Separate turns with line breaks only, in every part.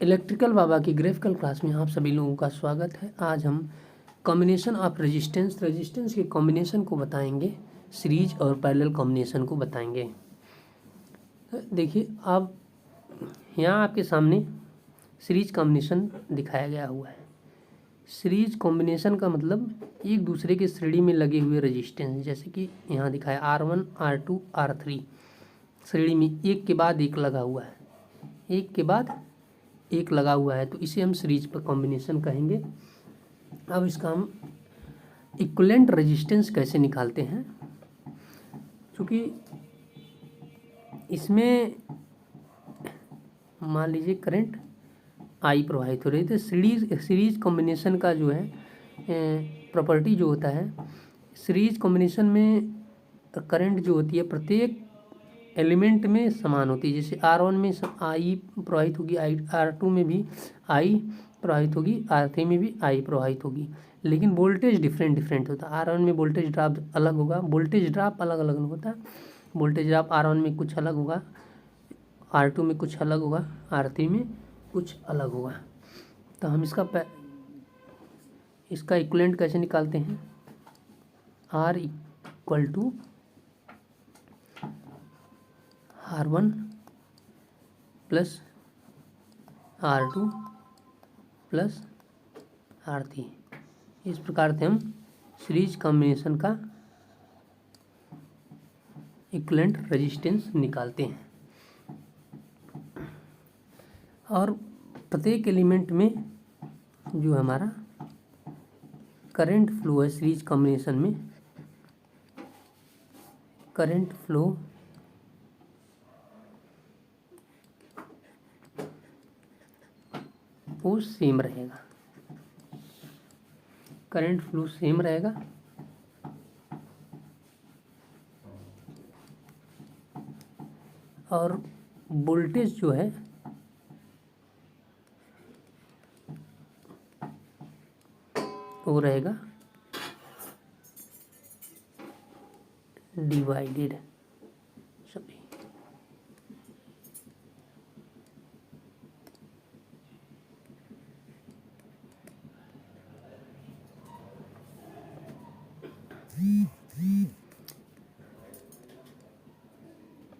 Electrical बाबा की graphical class में आप सभी लोगों का स्वागत है। आज हम कॉम्बिनेशन ऑफ रेजिस्टेंस के कॉम्बिनेशन को बताएंगे, सीरीज और पैरेलल कॉम्बिनेशन को बताएंगे। देखिए अब यहाँ आपके सामने सीरीज कॉम्बिनेशन दिखाया गया हुआ है। सीरीज कॉम्बिनेशन का मतलब एक दूसरे के श्रेणी में लगे हुए रेजिस्टेंस, जैसे कि यहाँ दिखाया R1 R2 R3 श्रेणी में एक के बाद एक लगा हुआ है, एक के बाद एक लगा हुआ है, तो इसे हम सीरीज पर कॉम्बिनेशन कहेंगे। अब इसका हम इक्विवेलेंट रेजिस्टेंस कैसे निकालते हैं, क्योंकि इसमें मान लीजिए करंट आई प्रवाहित हो रही है, तो सीरीज कॉम्बिनेशन का जो है प्रॉपर्टी जो होता है, सीरीज कॉम्बिनेशन में करंट जो होती है प्रत्येक एलिमेंट में समान होती है। जैसे R1 में आई प्रवाहित होगी, R2 में भी आई प्रवाहित होगी, R3 में भी आई प्रवाहित होगी, लेकिन वोल्टेज डिफरेंट होता है। R1 में वोल्टेज ड्रॉप अलग होगा, वोल्टेज ड्रॉप अलग अलग होता है। वोल्टेज ड्रॉप R1 में कुछ अलग होगा, R2 में कुछ अलग होगा, R3 में कुछ अलग होगा। तो हम इसका इक्विवेलेंट कैसे निकालते हैं? R equal to R1 plus R2 plus R3। इस प्रकार से हम सीरीज कॉम्बिनेशन का इक्विवेलेंट रेजिस्टेंस निकालते हैं। और प्रत्येक एलिमेंट में जो हमारा करंट फ्लो है, सीरीज कॉम्बिनेशन में करंट फ्लो वो सेम रहेगा, करंट फ्लो सेम रहेगा। और वोल्टेज जो है वो रहेगा डिवाइडेड सभी।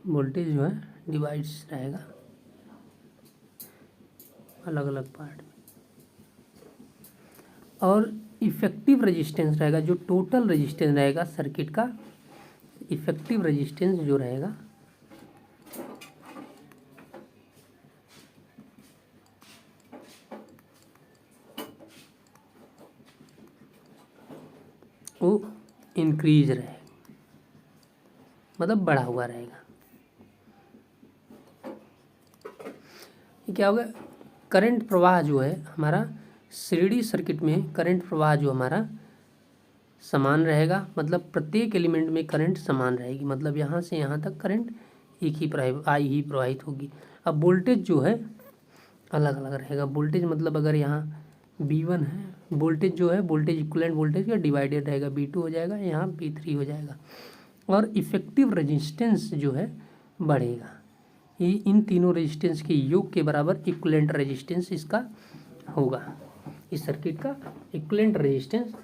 वोल्टेज जो है डिवाइड्स रहेगा अलग अलग पार्ट में। और इफेक्टिव रेजिस्टेंस रहेगा, जो टोटल रेजिस्टेंस रहेगा सर्किट का, इफेक्टिव रेजिस्टेंस जो रहेगा वो इंक्रीज रहेगा, मतलब बढ़ा हुआ रहेगा। ये क्या होगा? करंट प्रवाह जो है हमारा सीरीज सर्किट में, करंट प्रवाह जो हमारा समान रहेगा, मतलब प्रत्येक एलिमेंट में करंट समान रहेगी, मतलब यहाँ से यहाँ तक करंट एक ही आई ही प्रवाहित होगी। अब वोल्टेज जो है अलग अलग रहेगा। वोल्टेज मतलब अगर यहाँ V1 है, वोल्टेज जो है वोल्टेज इक्विवेलेंट वोल्टेज का डिवाइडेड रहेगा, V2 हो जाएगा, यहाँ V3 हो जाएगा। और इफेक्टिव रेजिस्टेंस जो है बढ़ेगा। ये इन तीनों रेजिस्टेंस के योग के बराबर इक्विवेलेंट रेजिस्टेंस इसका होगा, इस सर्किट का इक्विवेलेंट रेजिस्टेंस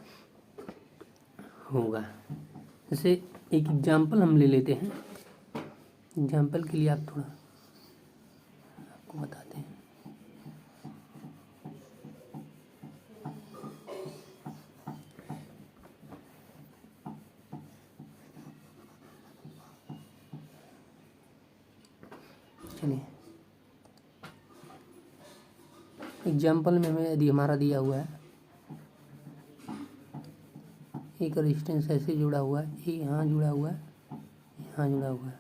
होगा। जैसे एक एग्जांपल हम ले लेते हैं, एग्जांपल के लिए आप थोड़ा आपको बताते हैं। चलिए एग्जांपल में हमें यदि हमारा दिया हुआ है एक रेजिस्टेंस ऐसे जुड़ा हुआ है, ये यहाँ जुड़ा हुआ है, यहाँ जुड़ा हुआ है,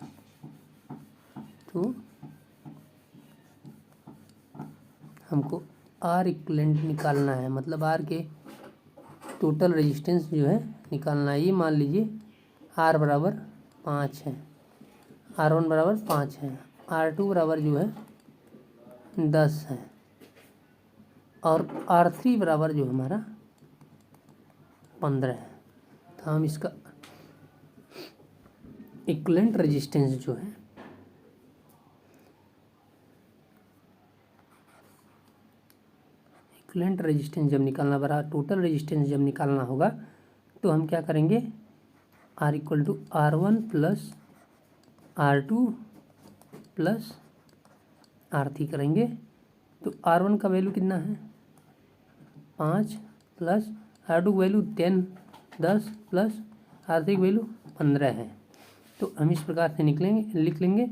तो हमको R इक्विवेलेंट निकालना है, मतलब R के टोटल रेजिस्टेंस जो है निकालना है। ये मान लीजिए R बराबर 5 है, R1 बराबर 5 है, R2 बराबर जो है 10 है, और R3 बराबर जो हमारा 15 है। तो हम इसका इक्विवेलेंट रेजिस्टेंस जो है इक्विवेलेंट रेजिस्टेंस जब निकालना बराबर टोटल रेजिस्टेंस जब निकालना होगा तो हम क्या करेंगे, R equal to R1 plus R2 plus R3 करेंगे। तो R1 का वैल्यू कितना है 5 प्लस R2 की वैल्यू 10 प्लस R3 की वैल्यू 15 है। तो हम इस प्रकार से लिख लेंगे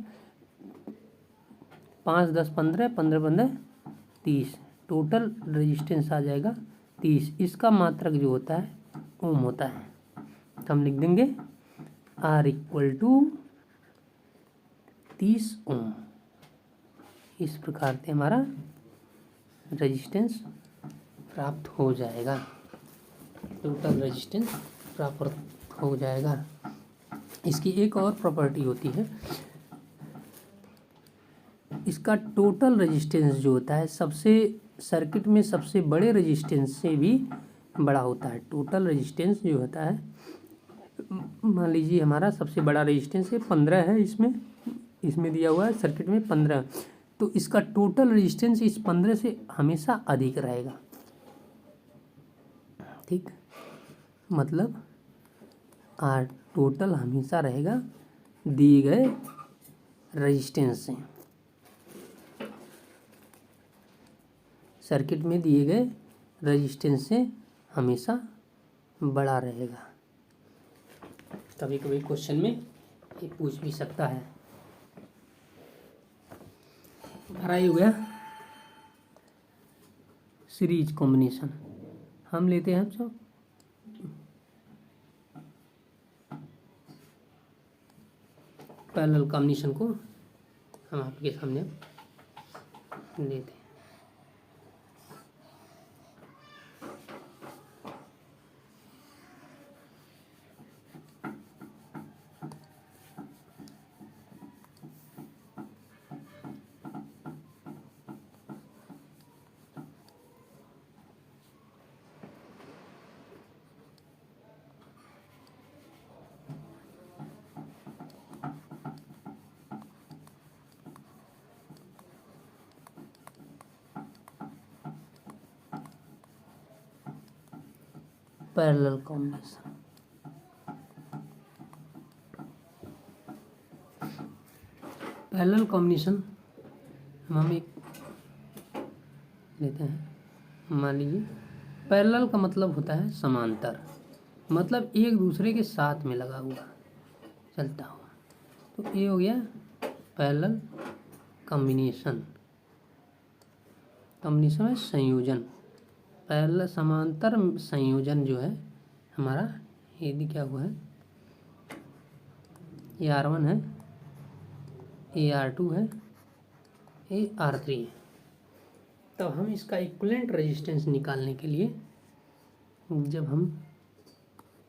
5 10 15 15 15 30, टोटल रेजिस्टेंस आ जाएगा 30। इसका मात्रक जो होता है ओम होता है। तो हम लिख देंगे R इक्वल टू 30 ओम। इस प्रकार से हमारा रेजिस्टेंस प्राप्त हो जाएगा, टोटल रेजिस्टेंस प्राप्त हो जाएगा। इसकी एक और प्रॉपर्टी होती है, इसका टोटल रेजिस्टेंस जो होता है सबसे सर्किट में सबसे बड़े रेजिस्टेंस से भी बड़ा होता है। टोटल रेजिस्टेंस जो होता है, मान लीजिए हमारा सबसे बड़ा रेजिस्टेंस है 15 है, इसमें दिया हुआ है सर्किट में 15, तो इसका टोटल रेजिस्टेंस इस 15 से हमेशा अधिक रहेगा। ठीक, मतलब R टोटल हमेशा रहेगा दिए गए रेजिस्टेंस से, सर्किट में दिए गए रेजिस्टेंस से हमेशा बड़ा रहेगा। कभी कभी क्वेश्चन में ये पूछ भी सकता है। हमारा ये हो गया सीरीज कॉम्बिनेशन। हम लेते हैं सब पैरेलल कॉम्बिनेशन को हम आपके सामने लेते हैं। पैरेलल कॉम्बिनेशन, पैरेलल कॉम्बिनेशन हम एक लेते हैं। मान लीजिए पैरेलल का मतलब होता है समांतर, मतलब एक दूसरे के साथ में लगा हुआ चलता हुआ। तो ये हो गया पैरेलल कॉम्बिनेशन। कॉम्बिनेशन में संयोजन, पैरेलल समांतर संयोजन जो है हमारा, यदि क्या हुआ है ये R1 है, ये R2 है, ये R3 है। तब हम इसका इक्विवेलेंट रेजिस्टेंस निकालने के लिए, जब हम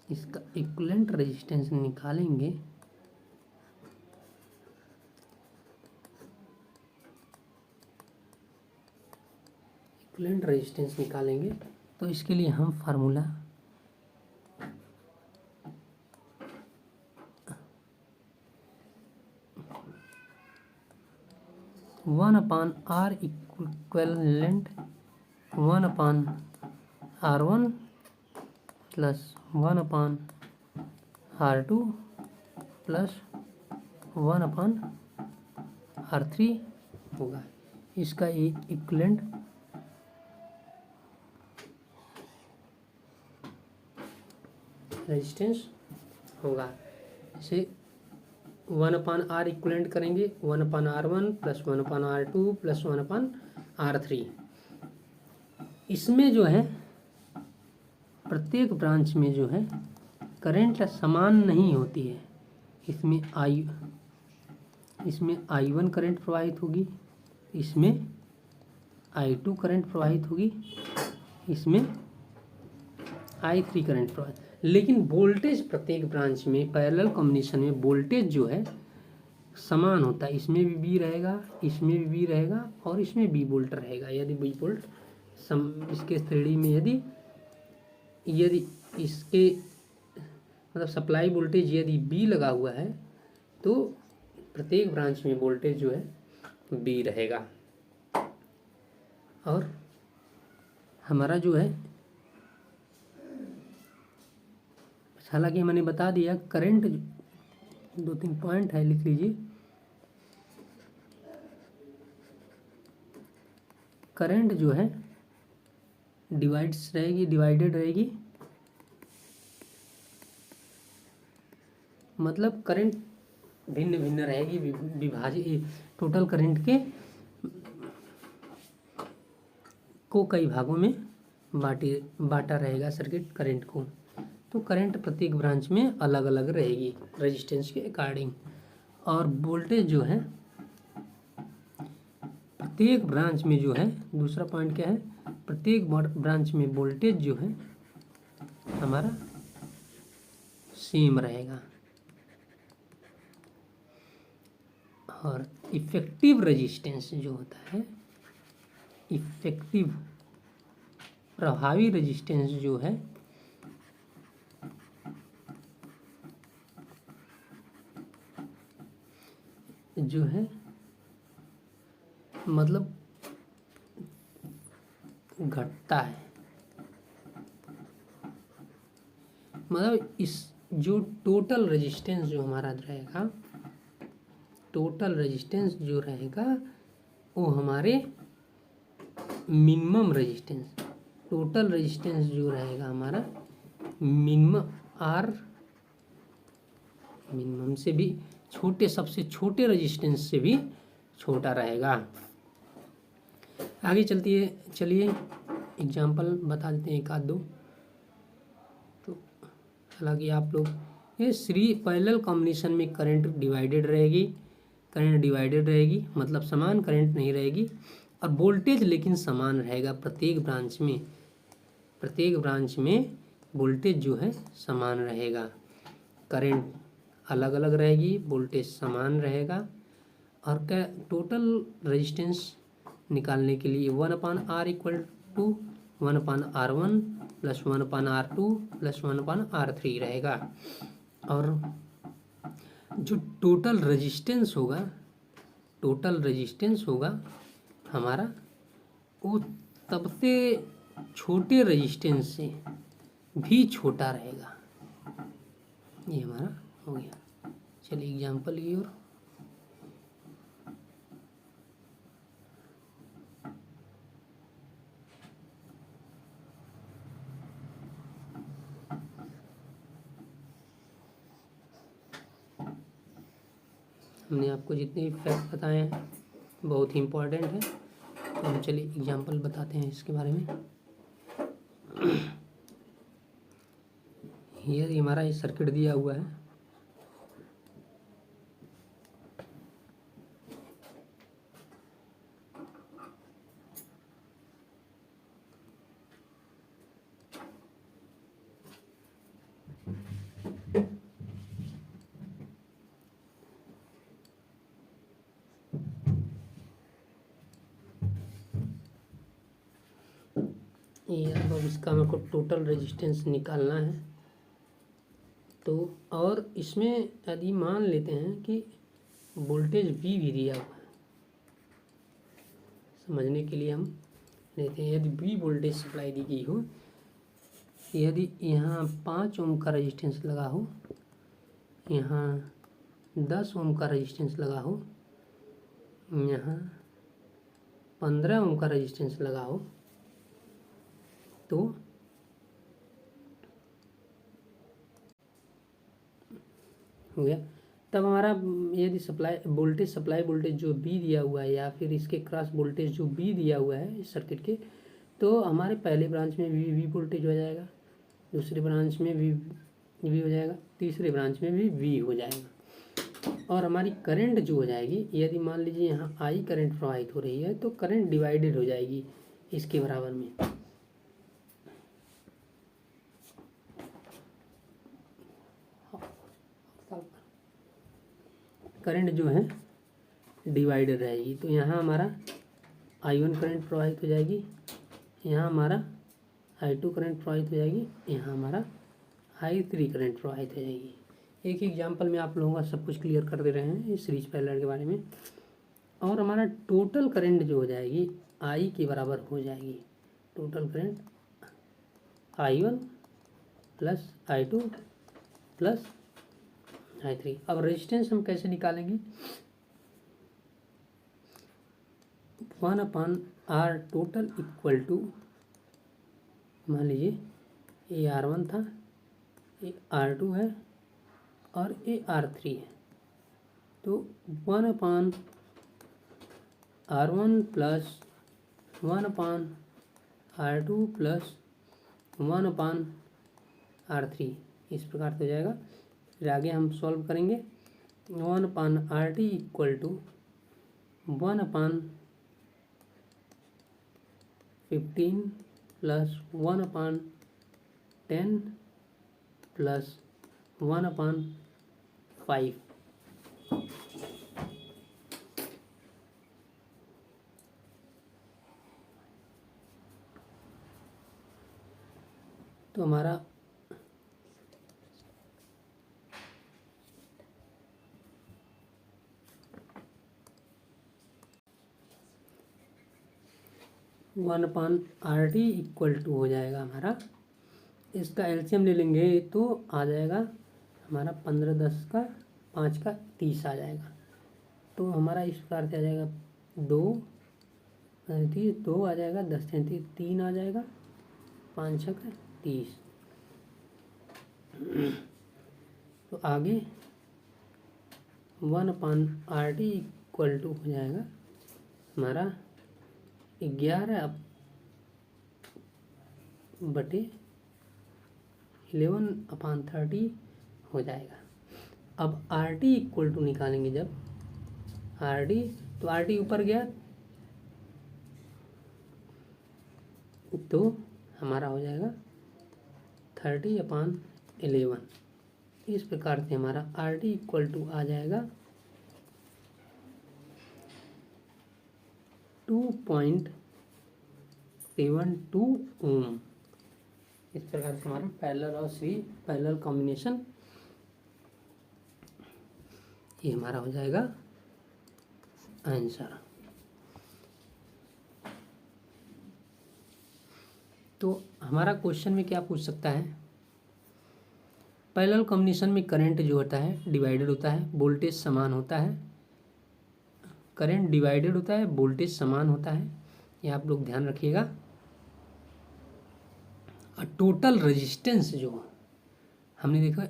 इसका इक्विवेलेंट रेजिस्टेंस निकालेंगे इक्विवेलेंट रेजिस्टेंस निकालेंगे तो इसके लिए हम formula one upon R equivalent 1/R1 plus 1/R2 plus 1/R3 होगा। इसका एक इक्विवेलेंट रेजिस्टेंस होगा। इसे 1/R इक्विवेलेंट करेंगे 1/R1 plus 1/R2 plus 1/R3। इसमें जो है प्रत्येक ब्रांच में जो है करंट समान नहीं होती है। इसमें I1 करंट प्रवाहित होगी, इसमें I2 करंट प्रवाहित होगी, इसमें I3 करंट प्रवाहित। लेकिन वोल्टेज प्रत्येक ब्रांच में पैरेलल कॉम्बिनेशन में वोल्टेज जो है समान होता है। इसमें भी B रहेगा, इसमें भी B रहेगा और इसमें B वोल्ट रहेगा। यदि B वोल्ट इसके श्रेणी में यदि इसके मतलब सप्लाई वोल्टेज यदि B लगा हुआ है तो प्रत्येक ब्रांच में वोल्टेज जो है B रहेगा। और हमारा जो है, हालांकि मैंने बता दिया करंट, 2-3 पॉइंट है, लिख लीजिए। करंट जो है डिवाइडेड रहेगी, मतलब करंट भिन्न भिन्न रहेगी, विभाजित, टोटल करंट के को कई भागों में बांटा रहेगा सर्किट करंट को। तो करंट प्रत्येक ब्रांच में अलग अलग रहेगी रेजिस्टेंस के अकॉर्डिंग। और वोल्टेज जो है प्रत्येक ब्रांच में जो है, दूसरा पॉइंट क्या है, प्रत्येक ब्रांच में वोल्टेज जो है हमारा सेम रहेगा। और इफेक्टिव रेजिस्टेंस जो होता है, इफेक्टिव प्रभावी रेजिस्टेंस जो है मतलब घटता है। मतलब इस जो टोटल रेजिस्टेंस जो हमारा रहेगा, टोटल रेजिस्टेंस जो रहेगा वो हमारे मिनिमम रेजिस्टेंस, टोटल रेजिस्टेंस जो रहेगा हमारा मिनिमम आर, मिनिमम से भी छोटे, सबसे छोटे रेजिस्टेंस से भी छोटा रहेगा। आगे चलिए एग्जाम्पल बता देते हैं एक आध दो। तो हालांकि आप लोग ये पैरेलल कॉम्बिनेशन में करंट डिवाइडेड रहेगी, मतलब समान करंट नहीं रहेगी, और वोल्टेज लेकिन समान रहेगा। प्रत्येक ब्रांच में वोल्टेज जो है समान रहेगा, करंट अलग अलग रहेगी, वोल्टेज समान रहेगा। और क्या टोटल रेजिस्टेंस निकालने के लिए 1/R equal to 1/R1 plus 1/R2 plus 1/R3 रहेगा। और जो टोटल रेजिस्टेंस होगा हमारा, वो सबसे छोटे रेजिस्टेंस से भी छोटा रहेगा। ये हमारा हो गया। चलिए एग्जाम्पल की ओर। हमने आपको जितने भी फैक्ट बताए हैं बहुत ही इम्पोर्टेंट है, तो हम चलिए एग्जाम्पल बताते हैं इसके बारे में। ये हमारा ये सर्किट दिया हुआ है, ये अब इसका मेरे को टोटल रेजिस्टेंस निकालना है। तो और इसमें यदि मान लेते हैं कि वोल्टेज V भी दिया हुआ है, समझने के लिए हम लेते हैं, यदि V वोल्टेज सप्लाई दी गई हो, यदि यहाँ 5 ओम का रेजिस्टेंस लगा हो, यहाँ 10 ओम का रेजिस्टेंस लगा हो, यहाँ 15 ओम का रेजिस्टेंस लगा हो, तो हो गया। तब हमारा यदि सप्लाई वोल्टेज जो B दिया हुआ है, या फिर इसके क्रॉस वोल्टेज जो B दिया हुआ है इस सर्किट के, तो हमारे पहले ब्रांच में V वोल्टेज हो जाएगा, दूसरे ब्रांच में V हो जाएगा, तीसरे ब्रांच में भी V हो जाएगा। और हमारी करंट जो हो जाएगी, यदि मान लीजिए यहाँ I करंट प्रवाहित हो रही है, तो करंट डिवाइडेड हो जाएगी इसके बराबर में। करंट जो है डिवाइडेड रहेगी, तो यहाँ हमारा I1 करंट प्रवाहित हो जाएगी, यहाँ हमारा I2 करंट प्रवाहित हो जाएगी, यहाँ हमारा I3 करंट प्रवाहित हो जाएगी। एक एग्जांपल में आप लोगों का सब कुछ क्लियर कर दे रहे हैं इस सीरीज पैरेलल के बारे में। और हमारा टोटल करंट जो हो जाएगी I के बराबर हो जाएगी, total current I1 plus I2 plus I3। अब रेजिस्टेंस हम कैसे निकालेंगे, 1/R टोटल इक्वल टू, मान लीजिए ये R1 था, ये R2 है और ये R3 है, तो 1/R1 plus 1/R2 plus 1/R3 इस प्रकार से हो जाएगा। फिर आगे हम सॉल्व करेंगे, 1/RT equal to 1/15 plus 1/10 plus 1/5। तो हमारा (1/RT इक्वल टू हो जाएगा हमारा, इसका एलसीएम ले लेंगे तो आ जाएगा हमारा 15 10 का 5 का 30 आ जाएगा। तो हमारा इस प्रकार से आ जाएगा 2 30 2 आ जाएगा, 10 33 3 आ जाएगा, 5 6 का 30। तो आगे 1/RT इक्वल टू हो जाएगा हमारा 11/30 हो जाएगा। अब RT इक्वल टू निकालेंगे, जब RT तो RT ऊपर गया तो हमारा हो जाएगा 30/11। इस प्रकार से हमारा RT इक्वल टू आ जाएगा 2.72 ओम। इस प्रकार से हमारा पैरेलल और सीरीज पैरेलल कॉम्बिनेशन ये हमारा हो जाएगा आंसर। तो हमारा क्वेश्चन में क्या पूछ सकता है, पैरेलल कॉम्बिनेशन में करंट जो होता है डिवाइडेड होता है, वोल्टेज समान होता है, करंट डिवाइडेड होता है, वोल्टेज समान होता है, ये आप लोग ध्यान रखिएगा। और टोटल रेजिस्टेंस जो हमने देखा,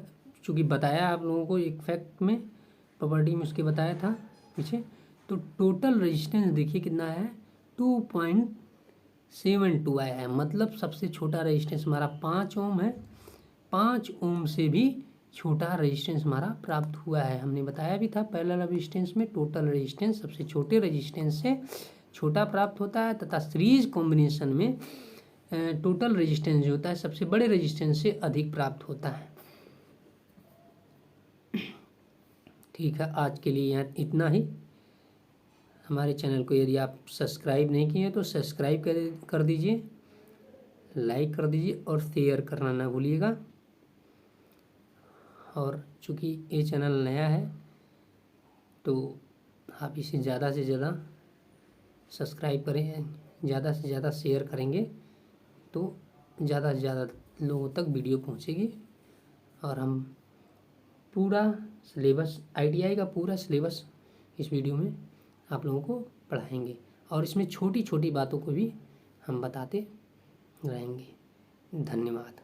चूँकि बताया आप लोगों को एक फैक्ट में, प्रॉपर्टी में उसके बताया था पीछे, तो टोटल रेजिस्टेंस देखिए कितना है, 2.72 आया है। मतलब सबसे छोटा रेजिस्टेंस हमारा 5 ओम है, 5 ओम से भी छोटा रेजिस्टेंस हमारा प्राप्त हुआ है। हमने बताया भी था पैरेलल रेजिस्टेंस में टोटल रेजिस्टेंस सबसे छोटे रेजिस्टेंस से छोटा प्राप्त होता है, तथा सीरीज कॉम्बिनेशन में टोटल रेजिस्टेंस जो होता है सबसे बड़े रेजिस्टेंस से अधिक प्राप्त होता है। ठीक है, आज के लिए यहाँ इतना ही। हमारे चैनल को यदि आप सब्सक्राइब नहीं किए तो सब्सक्राइब कर दीजिए, लाइक कर दीजिए और शेयर करना ना भूलिएगा। और चूँकि ये चैनल नया है तो आप इसे ज़्यादा से ज़्यादा सब्सक्राइब करें, ज़्यादा से ज़्यादा शेयर करेंगे तो ज़्यादा से ज़्यादा लोगों तक वीडियो पहुंचेगी। और हम पूरा सिलेबस ITI का पूरा सिलेबस इस वीडियो में आप लोगों को पढ़ाएंगे, और इसमें छोटी छोटी बातों को भी हम बताते रहेंगे। धन्यवाद।